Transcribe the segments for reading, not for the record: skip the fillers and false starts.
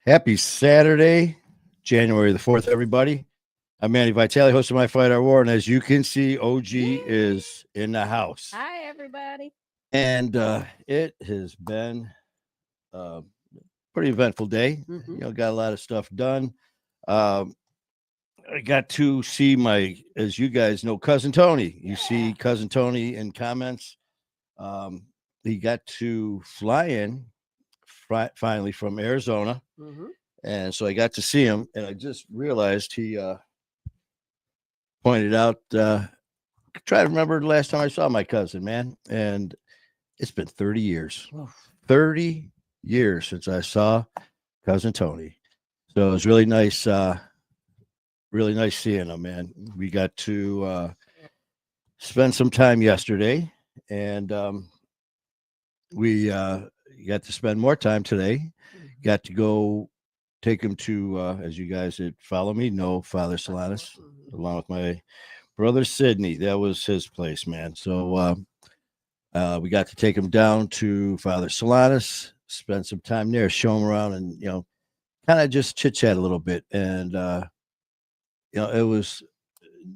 Happy Saturday, January the 4th, everybody. I'm Manny Vitale, host of My Fight Our War. And as you can see, OG Yay. is in the house. Hi, everybody. And it has been a pretty eventful day. Got a lot of stuff done. Um, I got to see as you guys know, Cousin Tony. You see Cousin Tony in comments. He got to fly in finally from Arizona. And so I got to see him, and I just realized he pointed out, try to remember the last time I saw my cousin, man. And it's been 30 years. 30 years since I saw Cousin Tony. So it was really nice seeing him, man. We got to spend some time yesterday, and we got to spend more time today. Got to go take him to, as you guys that follow me know, Father Solanus, along with my brother Sidney. That was his place, man. So we got to take him down to Father Solanus, spend some time there, show him around, and kind of just chit chat a little bit. And it was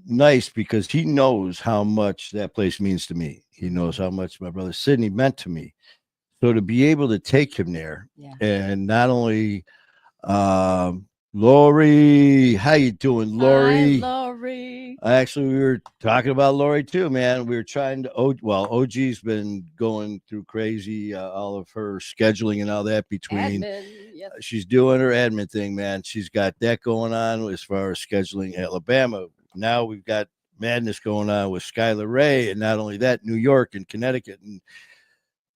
nice because he knows how much that place means to me. He knows how much my brother Sidney meant to me. So to be able to take him there, and not only Lori, how you doing, Lori? Hi, Lori. Actually, we were talking about Lori too, man. We were trying to. OG's been going through crazy, all of her scheduling and all that between. Admin, yes. She's doing her admin thing, man. She's got that going on as far as scheduling Alabama. Now we've got madness going on with Skylar Ray, and not only that, New York and Connecticut and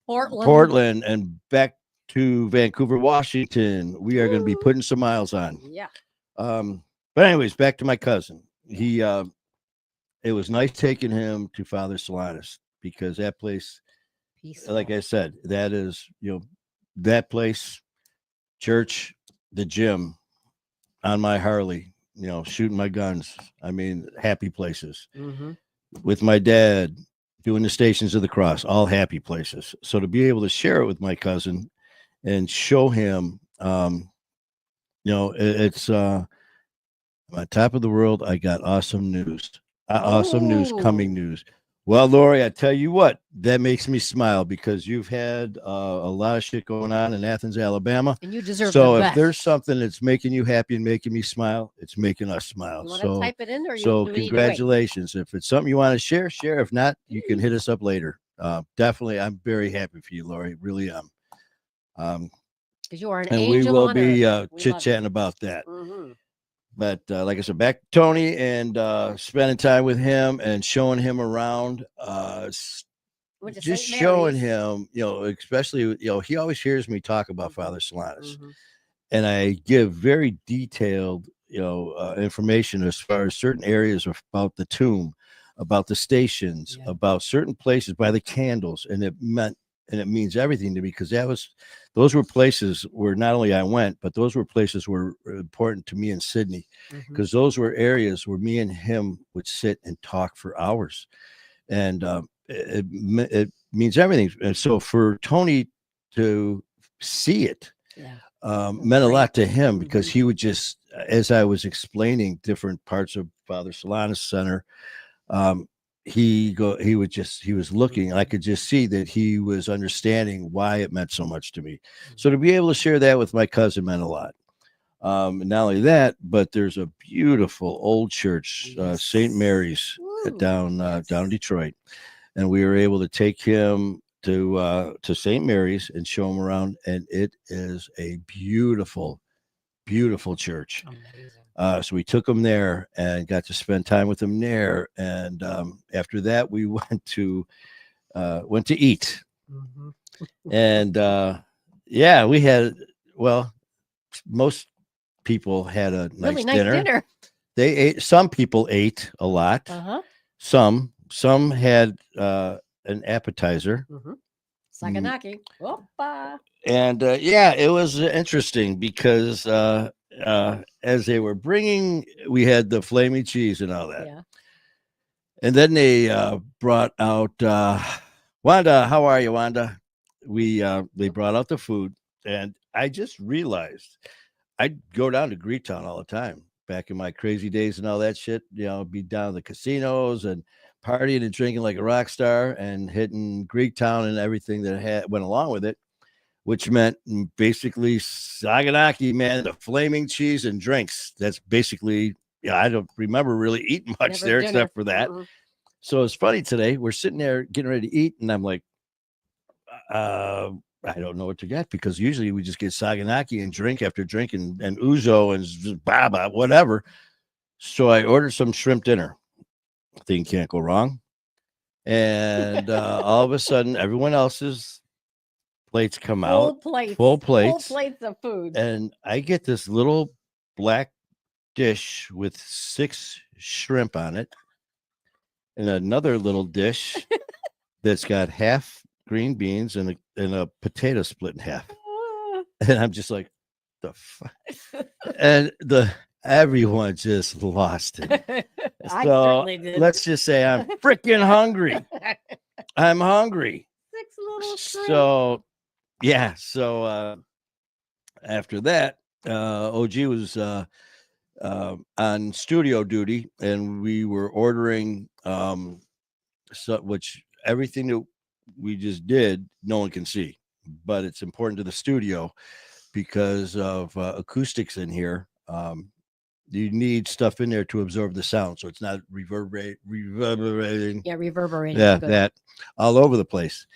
Portland, and back to Vancouver, Washington. We are going to be putting some miles on. Yeah. But anyways, back to my cousin. He it was nice taking him to Father Solanus because that place, Peaceful. like I said, that is, that place, church, the gym, on my Harley, shooting my guns. I mean, happy places. With my dad, doing the Stations of the Cross, all happy places. So to be able to share it with my cousin and show him, it's on top of the world. I got awesome news. Awesome news, coming news. Well, Lori, I tell you what, that makes me smile because you've had a lot of shit going on in Athens, Alabama. And you deserve so the if best. there's something that's making you happy and making me smile, it's making us smile. You want to type it in, or so do we need to wait? congratulations. If it's something you want to share. If not, you can hit us up later. Definitely, I'm very happy for you, Lori. Really am. Because you are an and angel. we will on be earth. chit chatting about that. But like I said, back to Tony and spending time with him and showing him around. Just showing him, especially, he always hears me talk about Father Solanus, and I give very detailed, information as far as certain areas about the tomb, about the stations, about certain places, by the candles, and it means everything to me because those were places where not only I went, but those were places were important to me and Sidney, because those were areas where me and him would sit and talk for hours, and it means everything. And so for Tony to see it meant a lot to him because he would just, as I was explaining different parts of Father Solanus Center, he was looking, and I could just see that he was understanding why it meant so much to me. So to be able to share that with my cousin meant a lot. Not only that, but there's a beautiful old church, St. Mary's, down in Detroit, and we were able to take him to St. Mary's and show him around, and it is a beautiful, beautiful church. So we took him there and got to spend time with him there. And after that, we went to eat. And we had, most people had a Really nice dinner. They ate. Some people ate a lot. Some had an appetizer. Saganaki. Opa. And it was interesting because as they were bringing, we had the flaming cheese and all that. Yeah. And then they brought out Wanda. How are you, Wanda? They brought out the food, and I just realized I'd go down to Greektown all the time back in my crazy days and all that shit. Be down in the casinos and partying and drinking like a rock star and hitting Greektown and everything that went along with it, which meant basically Saganaki, man, the flaming cheese and drinks. That's basically, I don't remember really eating much there except for that. Mm-hmm. So it's funny today. We're sitting there getting ready to eat, and I'm like, I don't know what to get, because usually we just get Saganaki and drink after drink and ouzo and baba, whatever. So I ordered some shrimp dinner. Thing can't go wrong. And all of a sudden, everyone else's plates come out. Full plates of food. And I get this little black dish with 6 shrimp on it, and another little dish that's got half green beans and a potato split in half. And I'm just like, the fuck? And everyone just lost it. So let's just say I'm freaking hungry. I'm hungry. 6 little shrimp. So yeah. So after that, OG was on studio duty, and we were ordering which everything that we just did, no one can see, but it's important to the studio because of acoustics in here. You need stuff in there to absorb the sound, so it's not reverberating. Yeah, reverberating. Yeah, that all over the place,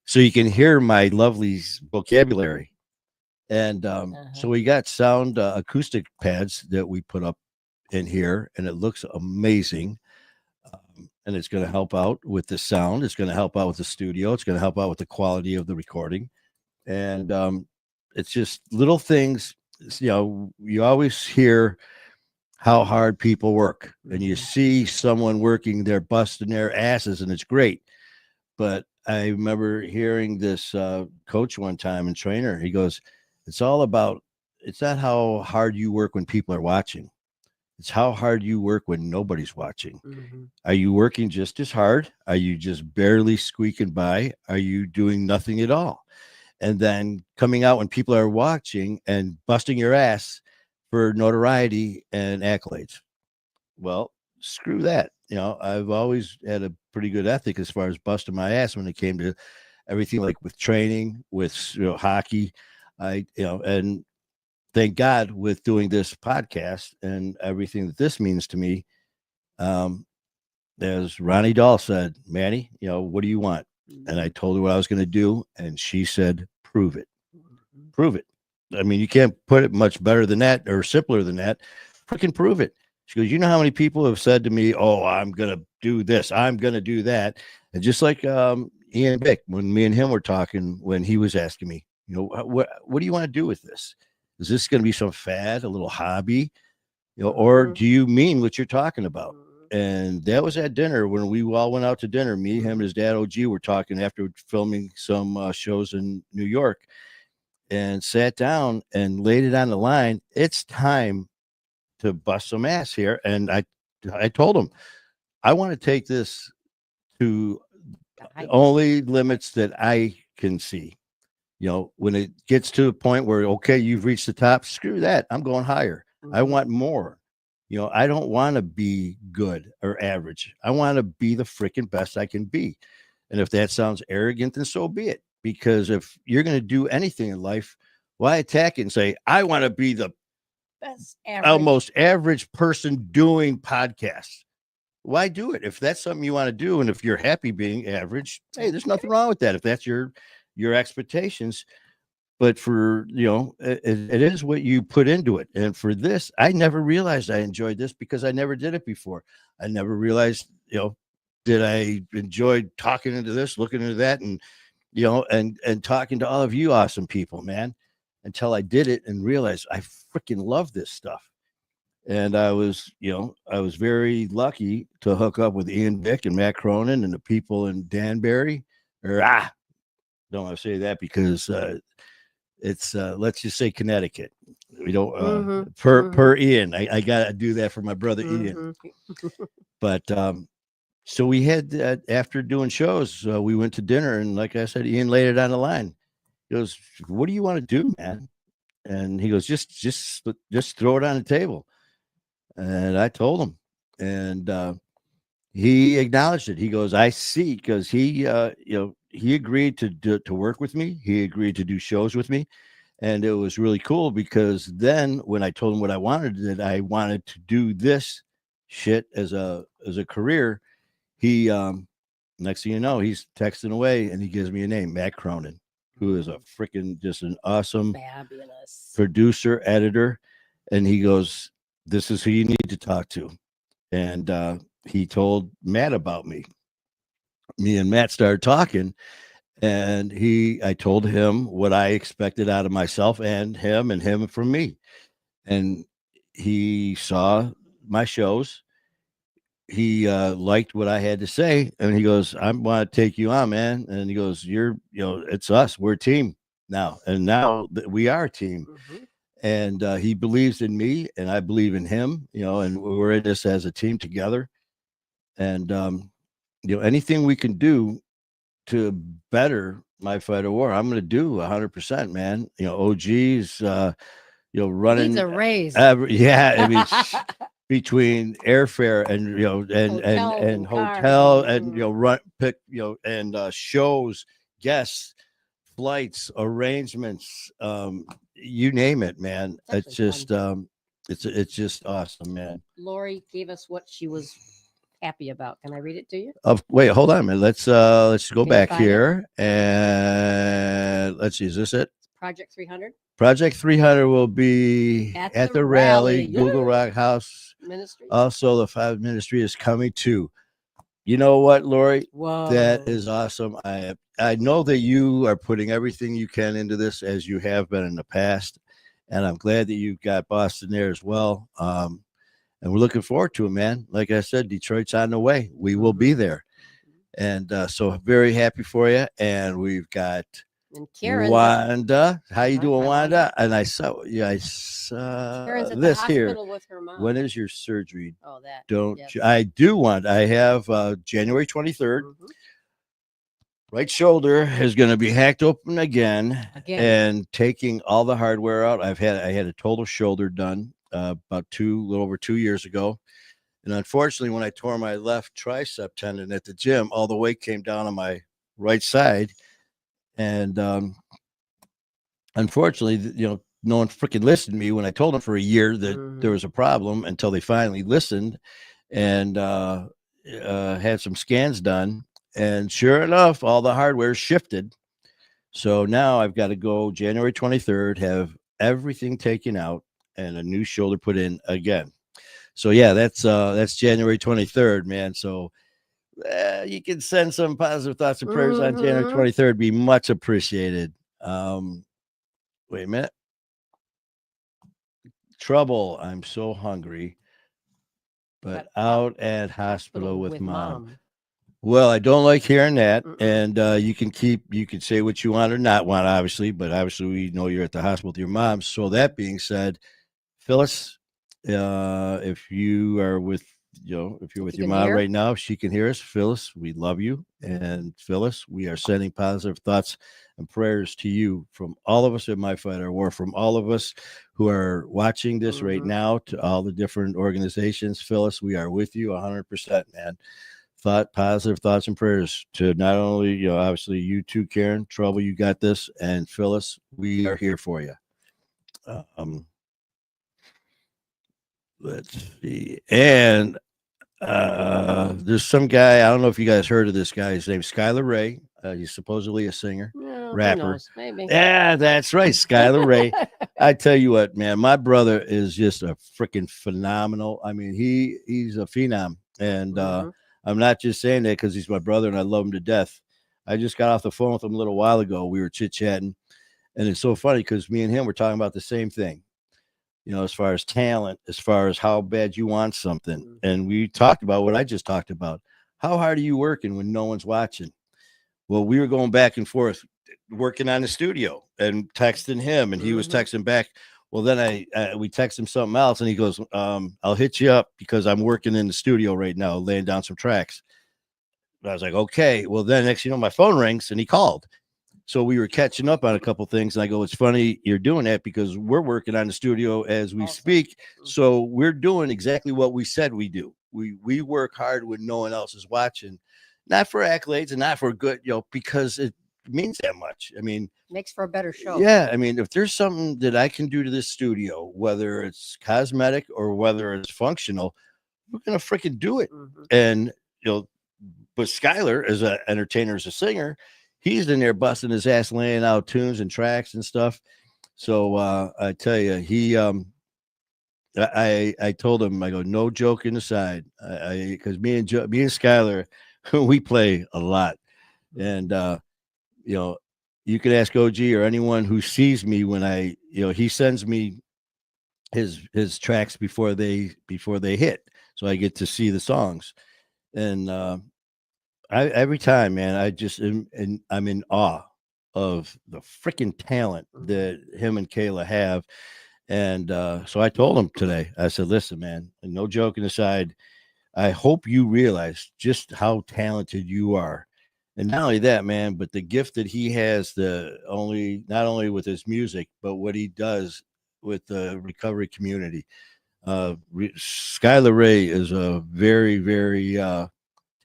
so you can hear my lovely vocabulary. And so we got sound acoustic pads that we put up in here, and it looks amazing. And it's going to help out with the sound. It's going to help out with the studio. It's going to help out with the quality of the recording. And it's just little things. You always hear how hard people work, and you see someone working, they're busting their asses, and it's great. But I remember hearing this coach one time and trainer. He goes, it's not how hard you work when people are watching. It's how hard you work when nobody's watching. Mm-hmm. Are you working just as hard? Are you just barely squeaking by? Are you doing nothing at all? And then coming out when people are watching and busting your ass for notoriety and accolades. Well, screw that. I've always had a pretty good ethic as far as busting my ass when it came to everything, like with training, with hockey. And thank God, with doing this podcast and everything that this means to me, as Ronnie Dahl said, Manny, what do you want? And I told her what I was going to do, and she said, prove it. Prove it. I mean, you can't put it much better than that or simpler than that. Freaking prove it. She goes, you know how many people have said to me, oh, I'm going to do this, I'm going to do that. And just like Ian Bick, when me and him were talking, when he was asking me, what do you want to do with this? Is this going to be some fad, a little hobby, or do you mean what you're talking about? And that was at dinner when we all went out to dinner. Me, him, and his dad, OG, were talking after filming some shows in New York, and sat down and laid it on the line. It's time to bust some ass here. And I told him, I want to take this to only limits that I can see. When it gets to a point where, okay, you've reached the top, screw that. I'm going higher. I want more. I don't want to be good or average. I want to be the freaking best I can be. And if that sounds arrogant, then so be it. Because if you're going to do anything in life, why attack it and say, I want to be the best, most average person doing podcasts? Why do it? If that's something you want to do, and if you're happy being average, hey, there's nothing wrong with that. If that's your expectations. But for it is what you put into it. And for this, I never realized I enjoyed this because I never did it before. I never realized did I enjoy talking into this, looking into that, and and talking to all of you awesome people, man, until I did it and realized I freaking love this stuff. And I was very lucky to hook up with Ian Bick and Matt Cronin and the people in Danbury. Don't want to say that because it's let's just say Connecticut. We don't per Ian. I gotta do that for my brother Ian. But so we had after doing shows, we went to dinner, and like I said, Ian laid it on the line. He goes, "What do you want to do, man?" And he goes, just throw it on the table. And I told him, and he acknowledged it. He goes, I see, because he agreed to work with me. He agreed to do shows with me. And it was really cool because then when I told him what I wanted, that I wanted to do this shit as a career, he next thing you know, he's texting away and he gives me a name, Matt Cronin, who is a freaking just an awesome Fabulous producer, editor. And he goes, this is who you need to talk to. And he told Matt about me. Me and Matt started talking, and I told him what I expected out of myself and him from me. And he saw my shows. He liked what I had to say, and he goes, I want to take you on, man. And he goes, it's us. We're a team now. And now we are a team. And he believes in me, and I believe in him, and we're in this as a team together. And anything we can do to better My Fight or War, I'm going to do 100%, man. OG's, running needs a raise. Yeah, I mean, between airfare and and hotel and run pick and shows, guests, flights, arrangements, you name it, man. It's just it's just awesome, man. Lori gave us what she was happy about. Can I read it to you? Wait, hold on a minute. Let's go back here and let's see. Is this it? Project 300. Project 300 will be at the rally, Google Rock House Ministry. Also, the 5 Ministry is coming too. You know what, Lori? Whoa. That is awesome. I know that you are putting everything you can into this, as you have been in the past, and I'm glad that you've got Boston there as well. And we're looking forward to it, man. Like I said, Detroit's on the way. We will be there, and so very happy for you. And we've got Wanda. How you doing, Wanda? And I saw this here. With her mom. When is your surgery? Oh, that. Don't yes. I do want? I have January 23rd. Right shoulder is going to be hacked open again, and taking all the hardware out. I had a total shoulder done about a little over 2 years ago, and unfortunately, when I tore my left tricep tendon at the gym, all the weight came down on my right side. And unfortunately, no one freaking listened to me when I told them for a year that there was a problem, until they finally listened and had some scans done. And sure enough, all the hardware shifted. So now I've got to go January 23rd, have everything taken out and a new shoulder put in again. So yeah, that's January 23rd, man. So you can send some positive thoughts and prayers on January 23rd. Be much appreciated. Wait a minute. Trouble. I'm so hungry, but out at hospital with mom. Well, I don't like hearing that. And you can say what you want or not want, obviously, but obviously we know you're at the hospital with your mom. So that being said, Phyllis, if you are with if you're with your mom right now, she can hear us. Phyllis, we love you. And Phyllis, we are sending positive thoughts and prayers to you from all of us at My Fight or War, from all of us who are watching this right now, to all the different organizations. Phyllis, we are with you 100%, man. Positive thoughts and prayers to not only, obviously you too, Karen. Trouble, you got this. And Phyllis, we are here for you. Let's see. And there's some guy, I don't know if you guys heard of this guy. His name's Skylar Ray. He's supposedly a singer, rapper. Maybe. Yeah, that's right, Skylar Ray. I tell you what, man, my brother is just a freaking phenomenal. I mean, he's a phenom. And I'm not just saying that because he's my brother and I love him to death. I just got off the phone with him a little while ago. We were chit-chatting. And it's so funny because me and him were talking about the same thing. As far as talent, as far as how bad you want something. And we talked about what I just talked about. How hard are you working when no one's watching? Well, we were going back and forth, working on the studio and texting him, and he was texting back. Well, then we text him something else, and he goes, I'll hit you up because I'm working in the studio right now, laying down some tracks. I was like, okay. Well, then next, my phone rings and he called. So we were catching up on a couple things, and I go, "It's funny you're doing that because we're working on the studio as we speak. So we're doing exactly what we said we do. We work hard when no one else is watching, not for accolades and not for good, because it means that much. I mean, makes for a better show. Yeah, I mean, if there's something that I can do to this studio, whether it's cosmetic or whether it's functional, we're gonna freaking do it. And but Skylar, as an entertainer, as a singer, he's in there busting his ass, laying out tunes and tracks and stuff. So I tell you, I told him, I go, no joking aside, because me and Skylar, we play a lot, and you could ask OG or anyone who sees me when he sends me his tracks before they hit, so I get to see the songs, and every time, man, I just I'm in awe of the freaking talent that him and Kayla have. And so I told him today, I said, listen, man, no joking aside, I hope you realize just how talented you are. And not only that, man, but the gift that he has, not only with his music, but what he does with the recovery community. Skylar Ray is a very, very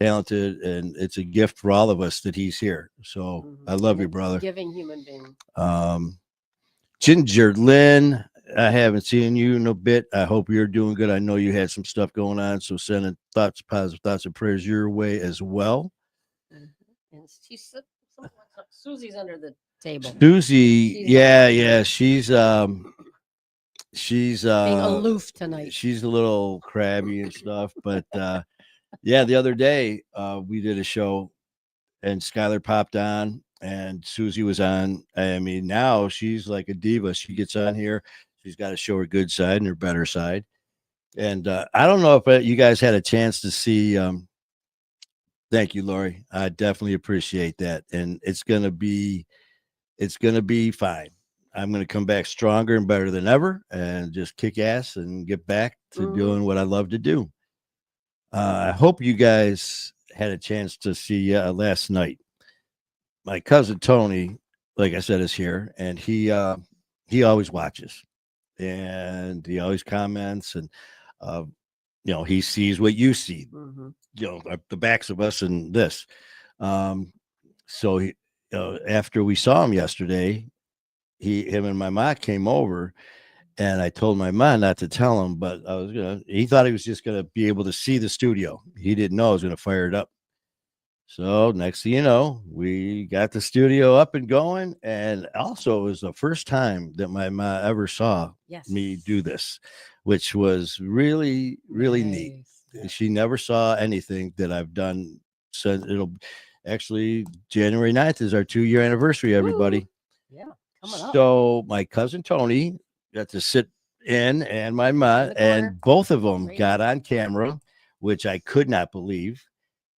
talented, and it's a gift for all of us that he's here. So I love you, brother. Giving human being. Ginger Lynn, I haven't seen you in a bit. I hope you're doing good. I know you had some stuff going on, so sending positive thoughts and prayers your way as well. And Susie's under the table. Susie, she's being aloof tonight. She's a little crabby and stuff, but the other day we did a show and Skylar popped on and Susie was on. I mean, now she's like a diva. She gets on here. She's got to show her good side and her better side. And I don't know if you guys had a chance to see. Thank you, Lori. I definitely appreciate that. And it's going to be fine. I'm going to come back stronger and better than ever and just kick ass and get back to doing what I love to do. I hope you guys had a chance to see last night. My cousin Tony, like I said, is here, and he always watches, and he always comments, and he sees what you see. The backs of us and this. So after we saw him yesterday, him and my mom came over. And I told my mom not to tell him, but he thought he was just going to be able to see the studio. He didn't know I was going to fire it up. So next thing you know, we got the studio up and going. And also it was the first time that my mom ever saw me do this, which was really, really neat. She never saw anything that I've done. So actually January 9th is our 2-year anniversary, everybody. Yeah. Coming up. So my cousin Tony got to sit in, and my mom, and both of them got on camera, which I could not believe.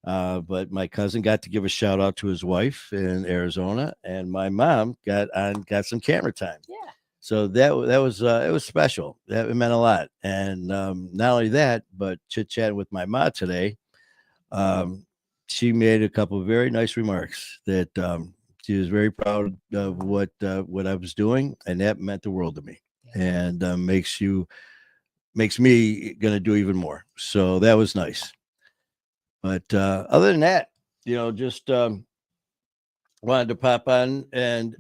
But my cousin got to give a shout out to his wife in Arizona, and my mom got some camera time. Yeah. So that was it was special. It meant a lot. And not only that, but chit chatting with my mom today, she made a couple of very nice remarks that she was very proud of what I was doing, and that meant the world to me. And makes me gonna do even more. So that was nice. But other than that, just wanted to pop on, and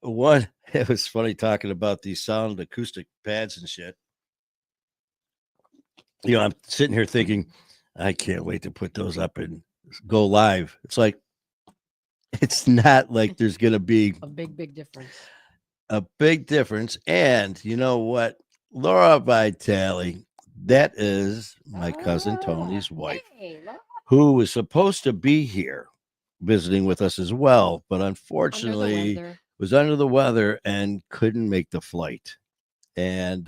one, it was funny talking about these sound acoustic pads and shit. I'm sitting here thinking, I can't wait to put those up and go live. It's like, it's not like there's gonna be a big difference. A big difference. And you know what? Laura Vitale, that is my cousin Tony's wife, who was supposed to be here visiting with us as well, but unfortunately was under the weather and couldn't make the flight. And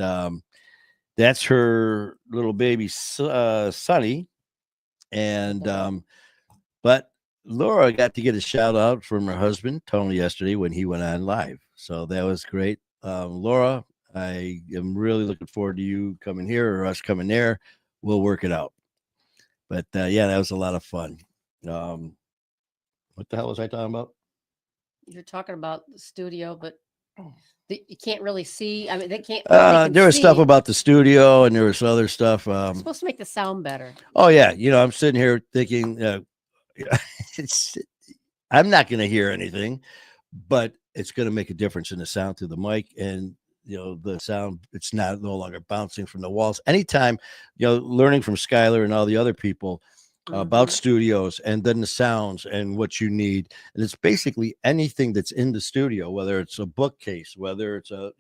that's her little baby, Sonny. And but Laura got to get a shout out from her husband, Tony, yesterday when he went on live. So that was great. Laura, I am really looking forward to you coming here or us coming there. We'll work it out. But that was a lot of fun. What the hell was I talking about? You're talking about the studio, but you can't really see. I mean, they can't. They There was stuff see. about the studio, and there was other stuff. It's supposed to make the sound better. Oh yeah, I'm sitting here thinking, it's, I'm not going to hear anything, but it's going to make a difference in the sound through the mic, and the sound. It's no longer bouncing from the walls. Anytime, learning from Skylar and all the other people about studios, and then the sounds and what you need, and it's basically anything that's in the studio, whether it's a bookcase, whether it's a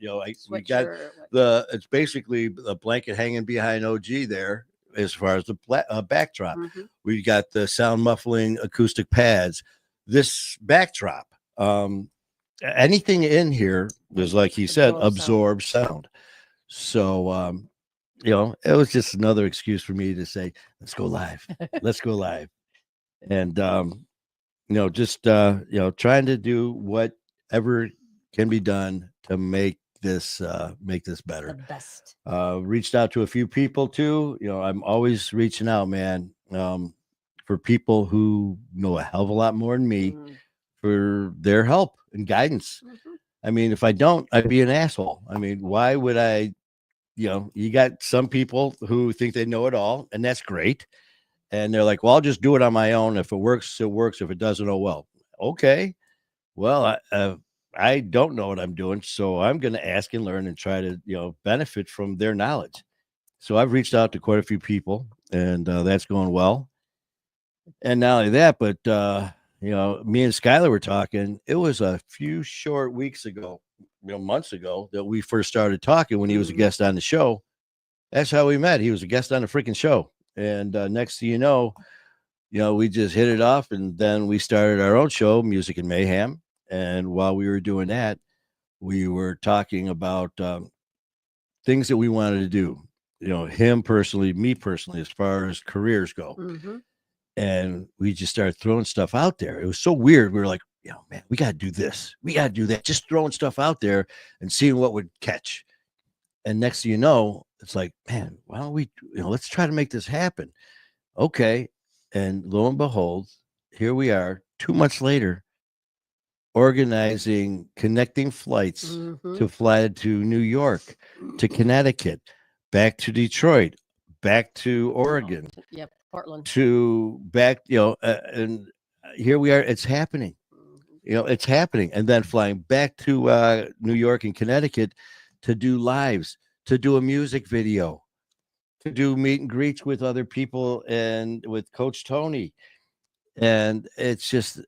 we got it's basically a blanket hanging behind OG there as far as the backdrop. We've got the sound muffling acoustic pads, this backdrop, anything in here was, like he said, absorb sound. So it was just another excuse for me to say, let's go live. Let's go live. And, just, trying to do whatever can be done to make this better. The best. Reached out to a few people too. I'm always reaching out, man, for people who know a hell of a lot more than me for their help and guidance. I mean, if I don't, I'd be an asshole. I mean, why would I? You got some people who think they know it all, and that's great. And they're like, well, I'll just do it on my own. If it works, it works. If it doesn't, oh, well, okay. Well, I don't know what I'm doing, so I'm going to ask and learn and try to, benefit from their knowledge. So I've reached out to quite a few people, and that's going well. And not only that, but, me and Skylar were talking. It was a few short weeks ago, months ago, that we first started talking when he was a guest on the show. That's how we met. He was a guest on the freaking show. And next thing you know, we just hit it off. And then we started our own show, Music and Mayhem. And while we were doing that, we were talking about things that we wanted to do, him personally, me personally, as far as careers go. And we just started throwing stuff out there. It was so weird. We were like, man, we got to do this. We got to do that. Just throwing stuff out there and seeing what would catch. And next thing you know, it's like, man, why don't we, let's try to make this happen. Okay. And lo and behold, here we are 2 months later, organizing connecting flights to fly to New York, to Connecticut, back to Detroit, back to Oregon. Yep. Portland. To back, and here we are. It's happening. It's happening. And then flying back to New York and Connecticut to do lives, to do a music video, to do meet and greets with other people and with Coach Tony. And it's just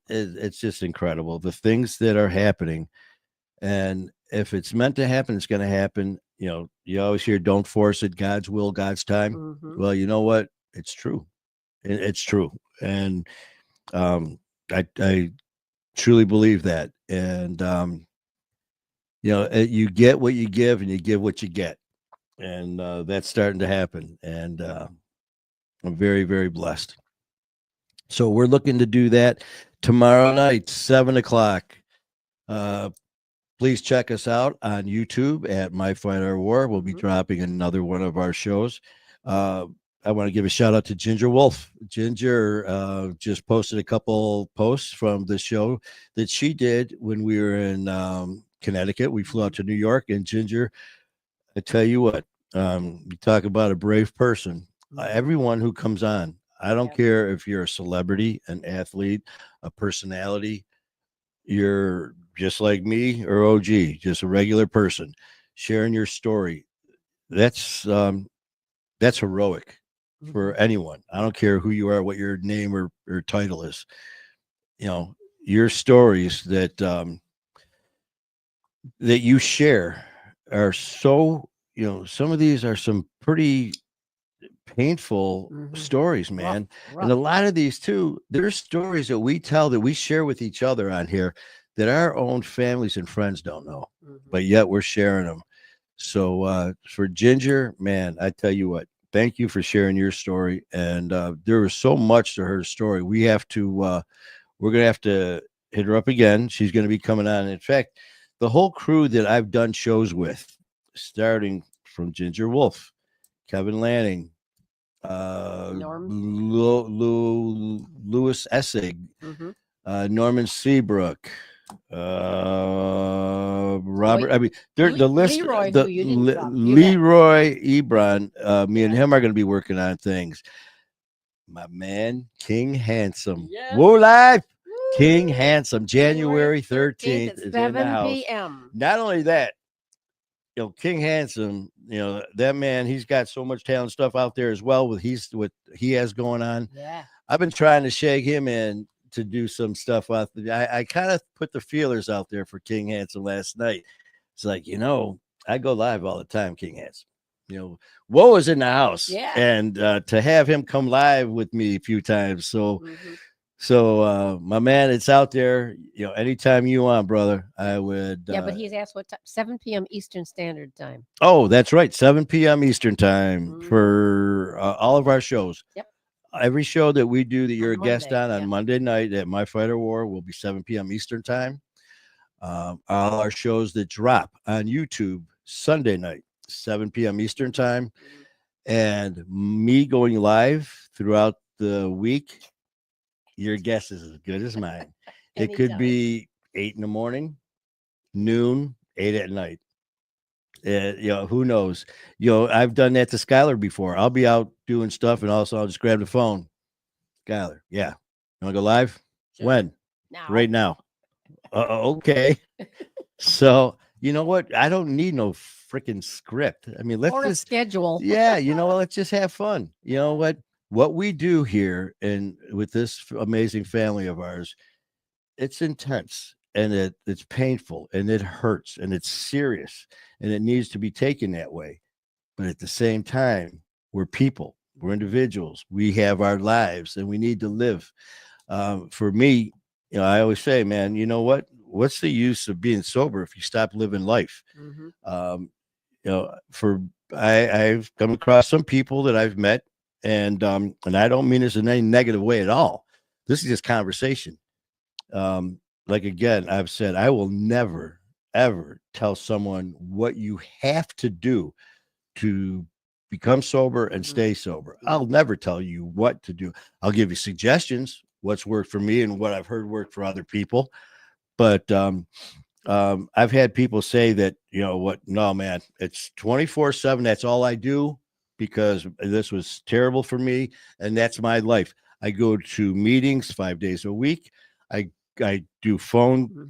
incredible, the things that are happening. And if it's meant to happen, it's going to happen. You always hear, don't force it. God's will, God's time. Well, you know what? It's true. It's true. And I truly believe that. And, you get what you give and you give what you get. And that's starting to happen. And I'm very, very blessed. So we're looking to do that tomorrow night, 7:00. Please check us out on YouTube at My Fight Our War. We'll be dropping another one of our shows. I want to give a shout out to Ginger Wolf. Ginger just posted a couple posts from the show that she did when we were in Connecticut. We flew out to New York, and Ginger, I tell you what, you talk about a brave person. Everyone who comes on, I don't care if you're a celebrity, an athlete, a personality, you're just like me or OG, just a regular person sharing your story. That's heroic for anyone. I don't care who you are, what your name or title is. Your stories that you share are so, some of these are some pretty painful stories, man. Rough. And a lot of these too, there's stories that we tell, that we share with each other on here, that our own families and friends don't know, but yet we're sharing them. So for Ginger, man, I tell you what, thank you for sharing your story. And there was so much to her story. We have to, we're going to have to hit her up again. She's going to be coming on. In fact, the whole crew that I've done shows with, starting from Ginger Wolf, Kevin Lanning, Louis Essig, Norman Seabrook, Robert. I mean, the list. Leroy, The who you didn't drop. Leroy Ebron. Me and him are going to be working on things. My man, King Handsome. Yes. Whoa, live. King Handsome, January 13th at is 7 in the house. p.m. Not only that, King Handsome, that man, he's got so much talent stuff out there as well with what he has going on. Yeah. I've been trying to shake him in to do some stuff out there. I kind of put the feelers out there for King Handsome last night. It's like, I go live all the time, King Handsome. Woe is in the house. Yeah. And to have him come live with me a few times. So, my man, it's out there. Anytime you want, brother, I would. Yeah, but he's asked what time? 7 p.m. Eastern Standard Time. Oh, that's right. 7 p.m. Eastern Time for all of our shows. Yep. Every show that we do that you're a Monday, guest on Monday night at My Fighter War will be 7 p.m. Eastern Time. All our shows that drop on YouTube Sunday night, 7 p.m. Eastern Time. And me going live throughout the week. Your guess is as good as mine. It could be 8 in the morning, noon, 8 at night. Who knows? I've done that to Skylar before. I'll be out doing stuff, and also I'll just grab the phone. Skylar, yeah, you want to go live? Sure. When? Now. Right now. Okay. So you know what? I don't need no freaking script. I mean, let's just schedule. Yeah, let's just have fun. You know what we do here and with this amazing family of ours, it's intense and it's painful and it hurts and it's serious and it needs to be taken that way. But at the same time, we're people, we're individuals, we have our lives and we need to live. For me, I always say, man, you know what? What's the use of being sober if you stop living life? I've come across some people that I've met. And I don't mean this in any negative way at all. This is just conversation. Like, again, I've said, I will never, ever tell someone what you have to do to become sober and stay sober. I'll never tell you what to do. I'll give you suggestions, what's worked for me and what I've heard work for other people. But I've had people say that, no, man, it's 24/7. That's all I do. Because this was terrible for me, and that's my life. I go to meetings 5 days a week. I do phone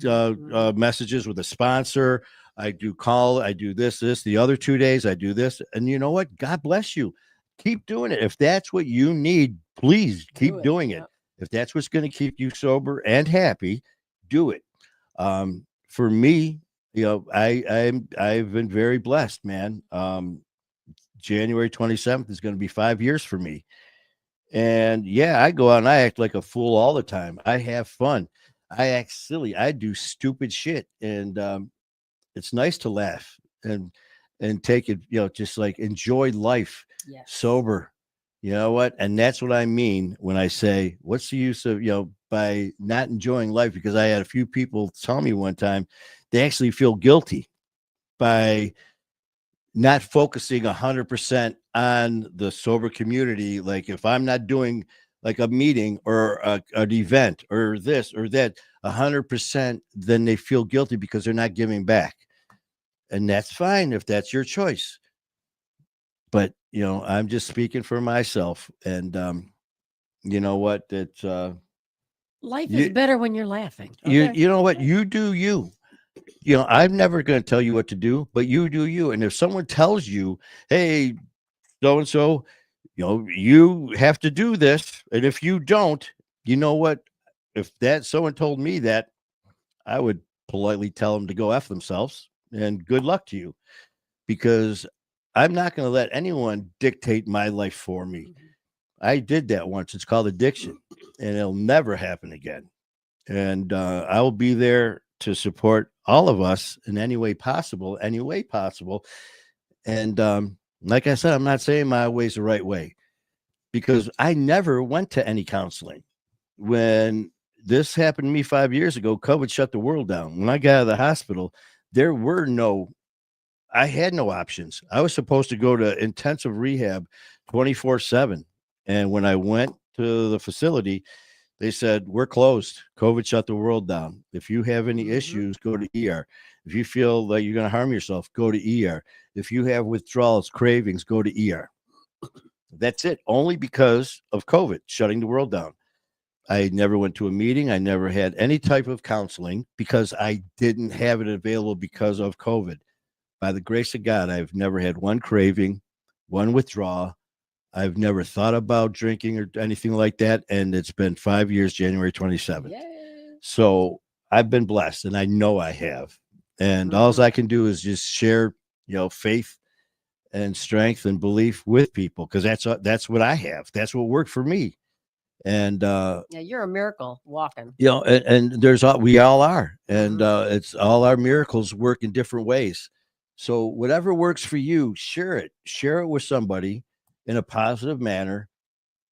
messages with a sponsor. I do call. I do this. The other 2 days I do this. And you know what? God bless you. Keep doing it. If that's what you need, please keep doing it. If that's what's going to keep you sober and happy, do it. For me, I've been very blessed, man. January 27th is going to be 5 years for me. And yeah, I go out and I act like a fool all the time. I have fun. I act silly. I do stupid shit. And it's nice to laugh and take it, just like enjoy life sober. You know what? And that's what I mean when I say, what's the use of, by not enjoying life? Because I had a few people tell me one time they actually feel guilty by not focusing 100% on the sober community. Like if I'm not doing like a meeting or an event or this or that 100%, then they feel guilty because they're not giving back. And that's fine if that's your choice. But, I'm just speaking for myself. And you know what? It's life is better when you're laughing. Okay. You know what? You do you. I'm never going to tell you what to do, but you do you. And if someone tells you, hey, so-and-so, you have to do this. And if you don't, you know what? If someone told me that, I would politely tell them to go F themselves and good luck to you, because I'm not going to let anyone dictate my life for me. I did that once. It's called addiction, and it'll never happen again. And I will be there to support all of us in any way possible. And like I said, I'm not saying my way's the right way, because I never went to any counseling. When this happened to me 5 years ago, COVID shut the world down. When I got out of the hospital, I had no options. I was supposed to go to intensive rehab 24/7. And when I went to the facility, They said, we're closed. COVID shut the world down. If you have any Mhm. issues, go to ER. If you feel like you're going to harm yourself, go to ER. If you have withdrawals, cravings, go to ER. That's it. Only because of COVID shutting the world down. I never went to a meeting. I never had any type of counseling because I didn't have it available because of COVID. By the grace of God, I've never had one craving, one withdrawal. I've never thought about drinking or anything like that. And it's been 5 years, January 27th. Yay. So I've been blessed, and I know I have. And all I can do is just share, faith and strength and belief with people, because that's what I have. That's what worked for me. And yeah, you're a miracle walking. And we all are, and it's all our miracles work in different ways. So whatever works for you, share it with somebody in a positive manner,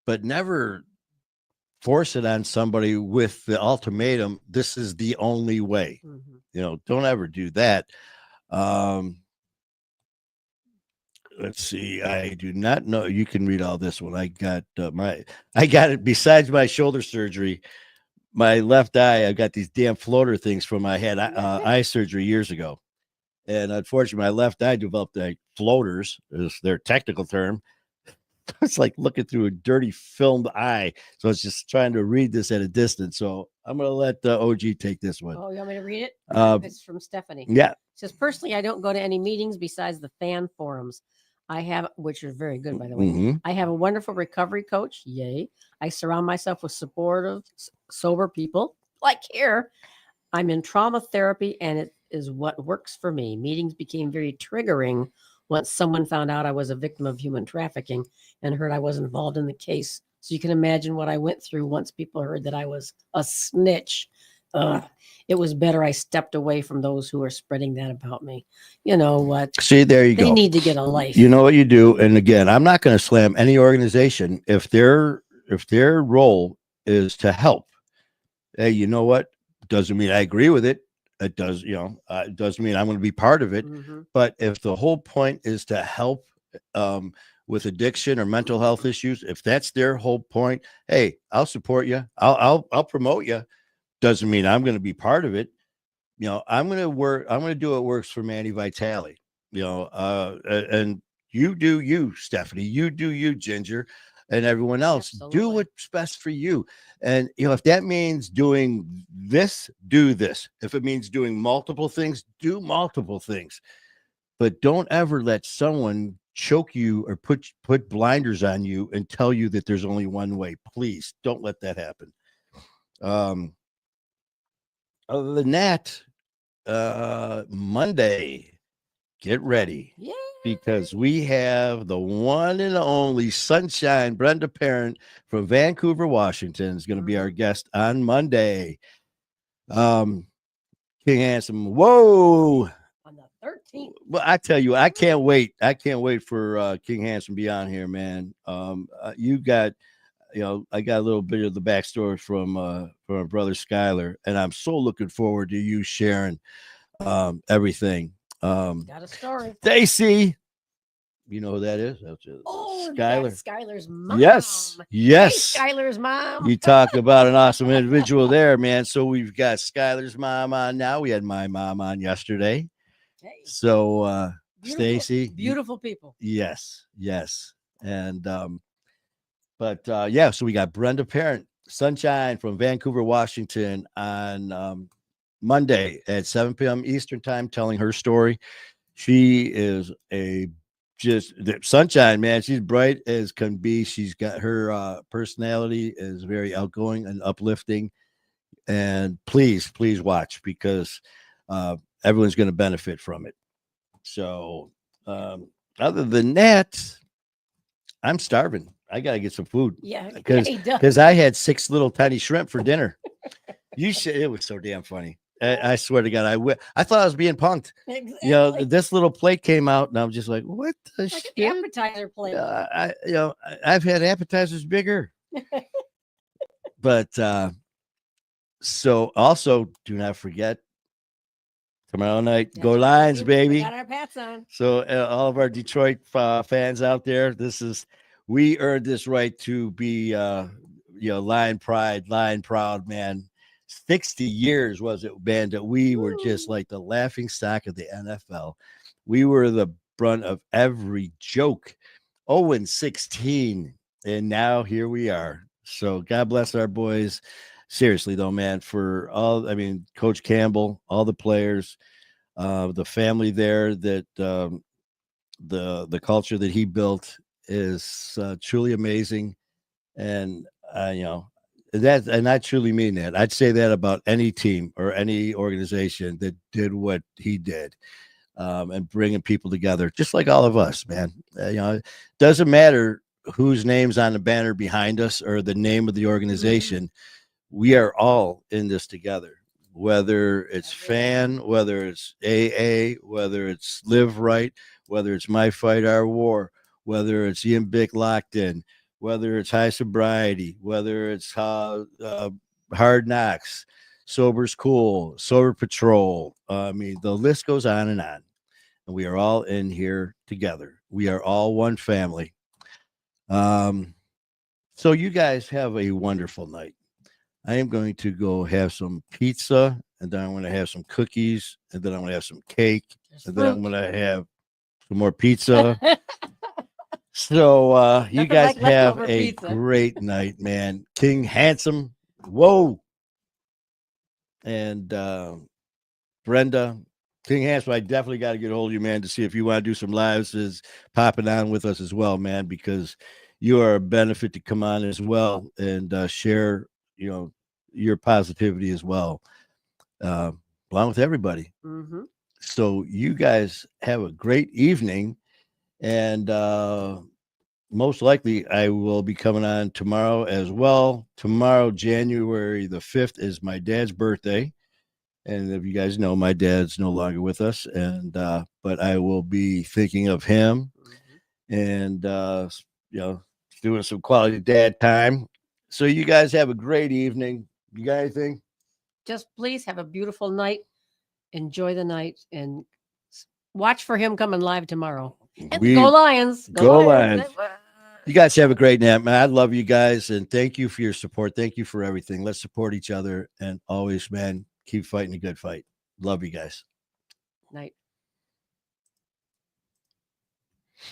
but never force it on somebody with the ultimatum, this is the only way. Don't ever do that. Let's see. I do not know. You can read all this one. I got it. Besides my shoulder surgery, my left eye, I got these damn floater things from my head eye surgery years ago. And unfortunately, my left eye developed like floaters, is their technical term. It's like looking through a dirty filmed eye. So it's just trying to read this at a distance. So I'm going to let OG take this one. Oh, you want me to read it? It's from Stephanie. Yeah. It says, personally, I don't go to any meetings besides the fan forums. I have, which are very good, by the way. I have a wonderful recovery coach. Yay. I surround myself with supportive, sober people like here. I'm in trauma therapy, and it is what works for me. Meetings became very triggering once someone found out I was a victim of human trafficking and heard I was involved in the case. So you can imagine what I went through once people heard that I was a snitch. It was better I stepped away from those who are spreading that about me. You know what? See, there you go. They need to get a life. You know what you do. And again, I'm not going to slam any organization if their role is to help. Hey, you know what? Doesn't mean I agree with it. It does, it doesn't mean I'm going to be part of it. But if the whole point is to help with addiction or mental health issues, if that's their whole point, hey, I'll support you. I'll promote you. Doesn't mean I'm going to be part of it. I'm going to work. I'm going to do what works for Manny Vitale. And you do you, Stephanie. You do you, Ginger, and everyone else. Absolutely. Do what's best for you. And if that means doing this, do this. If it means doing multiple things, do multiple things. But don't ever let someone choke you or put blinders on you and tell you that there's only one way. Please don't let that happen. Other than that, Monday, get ready. Yeah. Because we have the one and only Sunshine Brenda Parent from Vancouver, Washington is going to be our guest on Monday. King Handsome. Whoa. On the 13th. Well, I tell you, I can't wait. I can't wait for King Handsome to be on here, man. You got, I got a little bit of the backstory from our brother Skylar, and I'm so looking forward to you sharing everything. Got a story. Stacy, you know who that is? That's Skylar. Skylar's mom. Yes. Hey, Skylar's mom. You talk about an awesome individual there, man. So we've got Skylar's mom on now. We had my mom on yesterday. Hey. So Stacy, beautiful people. Yes. And so we got Brenda Parent, Sunshine from Vancouver, Washington on Monday at 7 p.m. Eastern time, telling her story. She is Sunshine, man. She's bright as can be. She's got her personality is very outgoing and uplifting. And please watch, because everyone's going to benefit from it. So other than that, I'm starving. I got to get some food. Yeah, because I had 6 little tiny shrimp for dinner. It was so damn funny. I swear to God, I thought I was being punked. Exactly. This little plate came out, and I'm just like, "What the shit?" An appetizer plate. I've had appetizers bigger. But so also, do not forget tomorrow night. Go Lions, baby! We got our Pats on. So all of our Detroit fans out there, we earned this right to be Lion Pride, Lion Proud, man. 60 years was it, man, that we were just like the laughing stock of the NFL. We were the brunt of every joke. 0-16, and now here we are. So God bless our boys. Seriously though, man, for all, I mean, Coach Campbell, all the players, the family there, that the culture that he built is truly amazing. And and I truly mean that. I'd say that about any team or any organization that did what he did, and bringing people together, just like all of us, man. It doesn't matter whose name's on the banner behind us or the name of the organization. We are all in this together, whether it's FAN, whether it's AA, whether it's Live Right, whether it's My Fight, Our War, whether it's Ian Bick Locked In, whether it's High Sobriety, whether it's Hard Knocks, Sober's Cool, Sober Patrol. I mean, the list goes on. And we are all in here together. We are all one family. So you guys have a wonderful night. I am going to go have some pizza, and then I'm going to have some cookies, and then I'm going to have some cake, and then I'm going to have some more pizza. So you guys have a great night, man. King Handsome, whoa. And Brenda, King Handsome, I definitely got to get a hold of you, man, to see if you want to do some lives is popping on with us as well, man, because you are a benefit to come on as well and share, your positivity as well, along with everybody. So you guys have a great evening, and most likely I will be coming on tomorrow as well. Tomorrow, January the 5th, is my dad's birthday. And if you guys know, my dad's no longer with us, and but I will be thinking of him and doing some quality dad time. So you guys have a great evening. You got anything? Just please have a beautiful night. Enjoy the night and watch for him coming live tomorrow. And go Lions. Go Lions. You guys have a great night, man. I love you guys, and thank you for your support. Thank you for everything. Let's support each other, and always, man, keep fighting a good fight. Love you guys. Night.